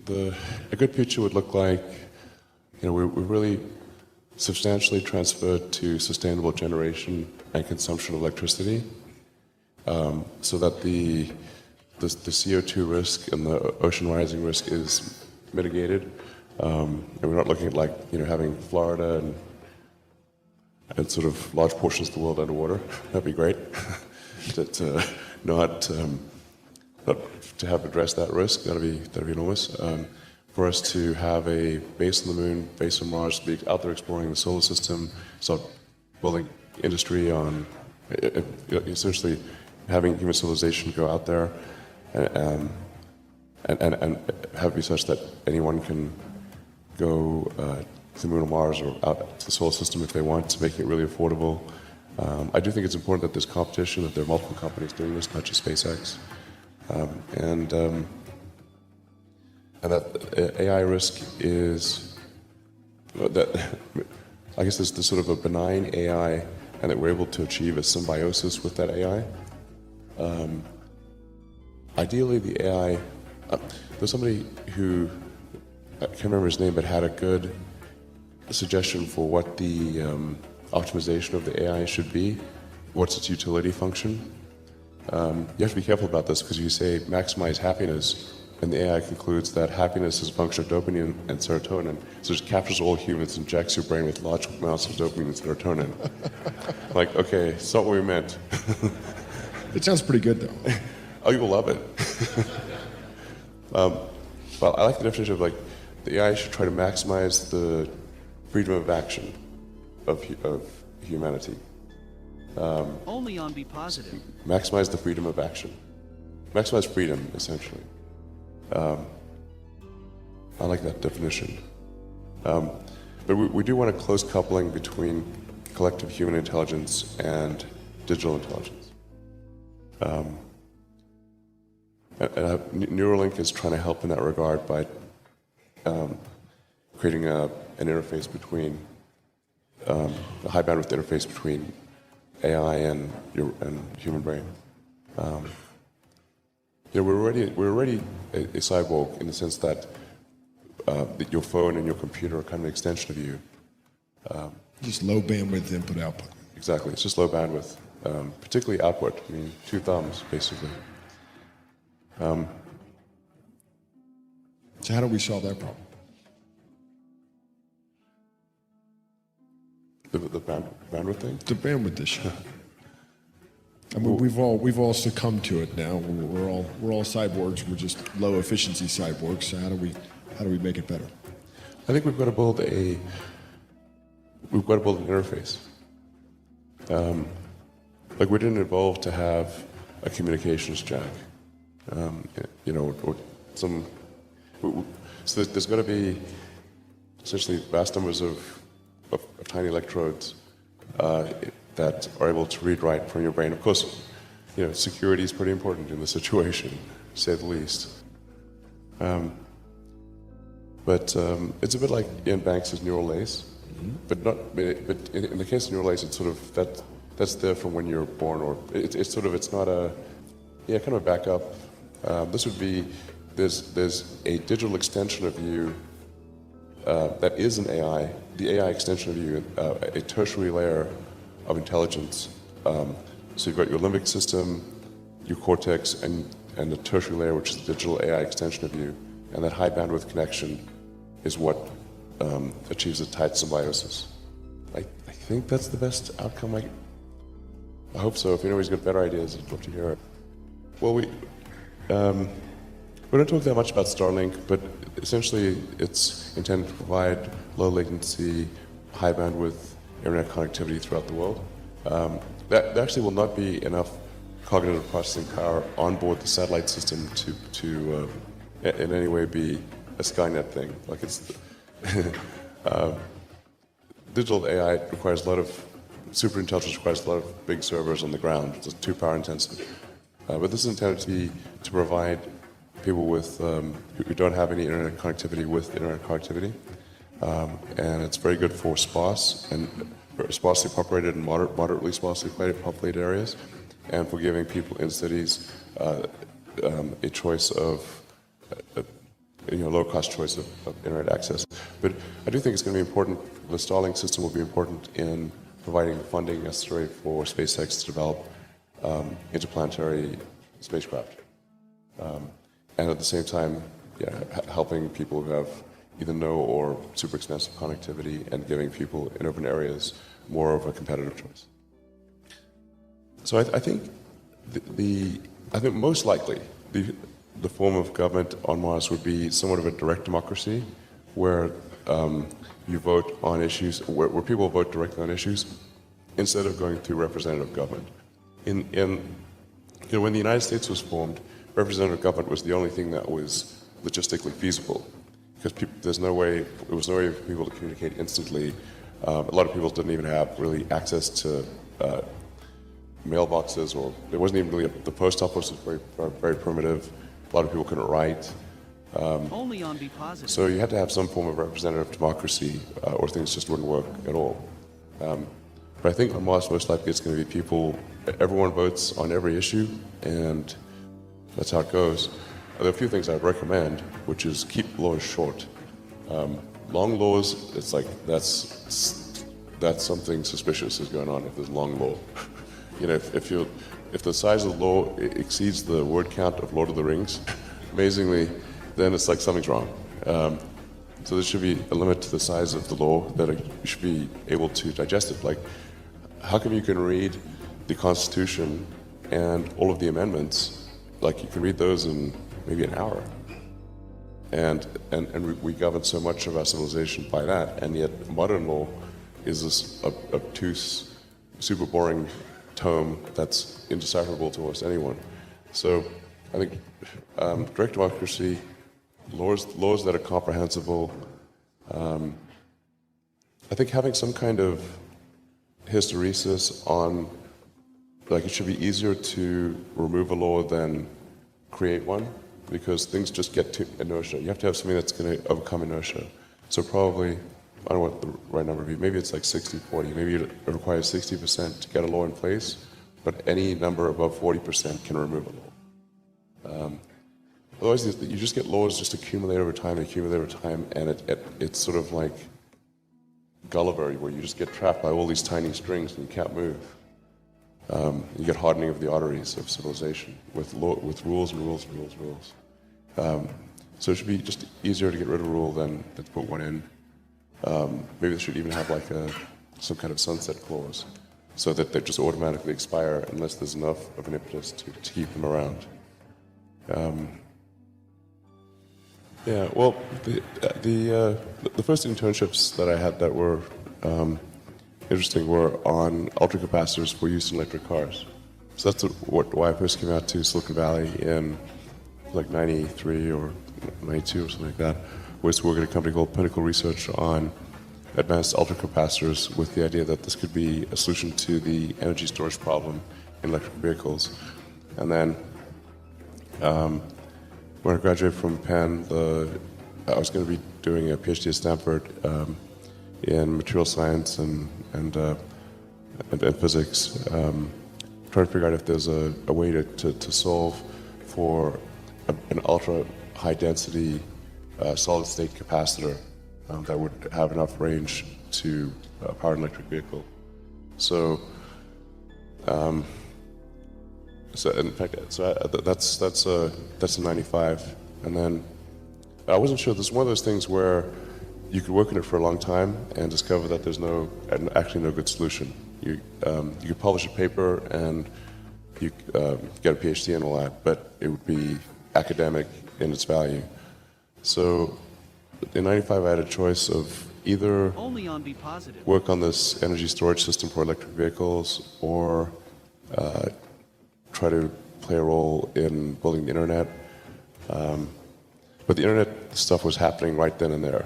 a good future would look like, we really substantially transferred to sustainable generation and consumption of electricity, so that the CO2 risk and the ocean rising risk is mitigated, and we're not looking at having Florida and sort of large portions of the world underwater. That'd be great. Not to have addressed that risk. That'd be enormous. For us to have a base on the moon, base on Mars, be out there exploring the solar system, start building industry on, essentially having human civilization go out there, and have it be such that anyone can go to the moon or Mars or out to the solar system if they want, to make it really affordable. I do think it's important that there's competition, that there are multiple companies doing this, not just SpaceX, and that AI risk is that I guess there's sort of a benign AI, and that we're able to achieve a symbiosis with that AI. Ideally, the AI. There's somebody who I can't remember his name, but had a good suggestion for what the optimization of the AI should be. What's its utility function? You have to be careful about this, because you say maximize happiness, and the AI concludes that happiness is a function of dopamine and serotonin. So it just captures all humans, injects your brain with large amounts of dopamine and serotonin. Like, okay, it's not what we meant. It sounds pretty good, though. Oh, you will love it. Well, I like the definition of the AI should try to maximize the freedom of action of humanity. Only on Be Positive. Maximize the freedom of action. Maximize freedom, essentially. I like that definition. But we do want a close coupling between collective human intelligence and digital intelligence. And Neuralink is trying to help in that regard by creating an interface between a high bandwidth interface between AI and human brain. We're already a cyborg in the sense that your phone and your computer are kind of an extension of you. Just low bandwidth input output. Exactly, it's just low bandwidth, particularly output. I mean, 2 thumbs basically. So how do we solve that problem? The bandwidth thing? The bandwidth issue. I mean, we've all succumbed to it now. We're all cyborgs. We're just low efficiency cyborgs. So how do we make it better? I think we've got to build an interface. We didn't evolve to have a communications jack. Or some. So there's got to be essentially vast numbers of tiny electrodes that are able to read write from your brain. Of course, security is pretty important in the situation, to say the least. But it's a bit like Ian Banks' neural lace, but in the case of neural lace, it's sort of that's there from when you're born, or it's not a kind of a backup. This would be there's a digital extension of you that is an AI, the AI extension of you, a tertiary layer of intelligence. So you've got your limbic system, your cortex, and the tertiary layer, which is the digital AI extension of you. And that high bandwidth connection is what achieves a tight symbiosis. I think that's the best outcome. I hope so. If anybody's got better ideas, I'd love to hear it. Well, we don't talk that much about Starlink, but essentially it's intended to provide low latency, high bandwidth internet connectivity throughout the world. That actually will not be enough cognitive processing power on board the satellite system to in any way be a Skynet thing. Digital AI requires a lot of superintelligence, requires a lot of big servers on the ground. It's too power intensive. But this is intended to provide people with who don't have any internet connectivity with internet connectivity, and it's very good for sparse and sparsely populated and moderately sparsely populated areas, and for giving people in cities a choice of low-cost choice of internet access. But I do think it's going to be important. The Starlink system will be important in providing the funding necessary for SpaceX to develop interplanetary spacecraft, and at the same time, helping people who have either no or super expensive connectivity and giving people in urban areas more of a competitive choice. So I think I think most likely the form of government on Mars would be somewhat of a direct democracy, where you vote on issues, where people vote directly on issues, instead of going through representative government. When the United States was formed, representative government was the only thing that was logistically feasible, because there was no way for people to communicate instantly. A lot of people didn't even have really access to mailboxes, or there wasn't even really the post office was very primitive. A lot of people couldn't write. Only on Be Positive. So you had to have some form of representative democracy, or things just wouldn't work at all. But I think on Mars, most likely it's going to be everyone votes on every issue, and that's how it goes. There are a few things I'd recommend, which is keep laws short. Long laws, it's like that's something suspicious is going on if there's long law. If the size of the law exceeds the word count of Lord of the Rings, amazingly, then it's like something's wrong. So there should be a limit to the size of the law that you should be able to digest it. Like, how come you can read the Constitution and all of the amendments, like you can read those in maybe an hour? And we govern so much of our civilization by that, and yet modern law is this obtuse, super boring tome that's indecipherable to almost anyone. So I think direct democracy, laws that are comprehensible. I think having some kind of hysteresis on, like, it should be easier to remove a law than create one, because things just get to inertia. You have to have something that's going to overcome inertia. So probably, I don't know what the right number would be, maybe it's like 60-40. Maybe it requires 60% to get a law in place, but any number above 40% can remove a law. Otherwise, you just get laws just accumulate over time, and it's sort of like Gulliver, where you just get trapped by all these tiny strings and you can't move. You get hardening of the arteries of civilization with rules and rules and rules and rules. So it should be just easier to get rid of a rule than to put one in. Maybe they should even have like some kind of sunset clause, so that they just automatically expire unless there's enough of an impetus to keep them around. Well, the first internships that I had that were interesting were on ultracapacitors for use in electric cars. So that's why I first came out to Silicon Valley in like 93 or 92 or something like that, was to work at a company called Pinnacle Research on advanced ultracapacitors, with the idea that this could be a solution to the energy storage problem in electric vehicles. And then when I graduated from Penn, I was going to be doing a PhD at Stanford in material science and physics, trying to figure out if there's a way to solve for an ultra high density solid state capacitor that would have enough range to power an electric vehicle. So in fact, that's in '95, and then I wasn't sure. This is one of those things where you could work on it for a long time and discover that there's actually no good solution. You could publish a paper and you get a PhD and all that, but it would be academic in its value. So in '95, I had a choice of either Only on Be Positive. work on this energy storage system for electric vehicles, or try to play a role in building the internet. But the internet stuff was happening right then and there,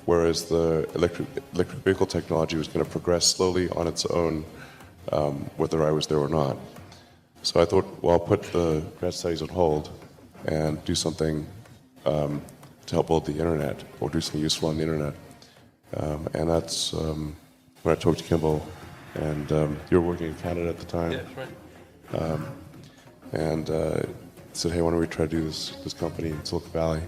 whereas the electric vehicle technology was going to progress slowly on its own, whether I was there or not. So I thought, well, I'll put the grad studies on hold and do something to help build the internet, or do something useful on the internet. And that's when I talked to Kimball, and you were working in Canada at the time. Yeah, that's right. said, hey, why don't we try to do this company in Silicon Valley?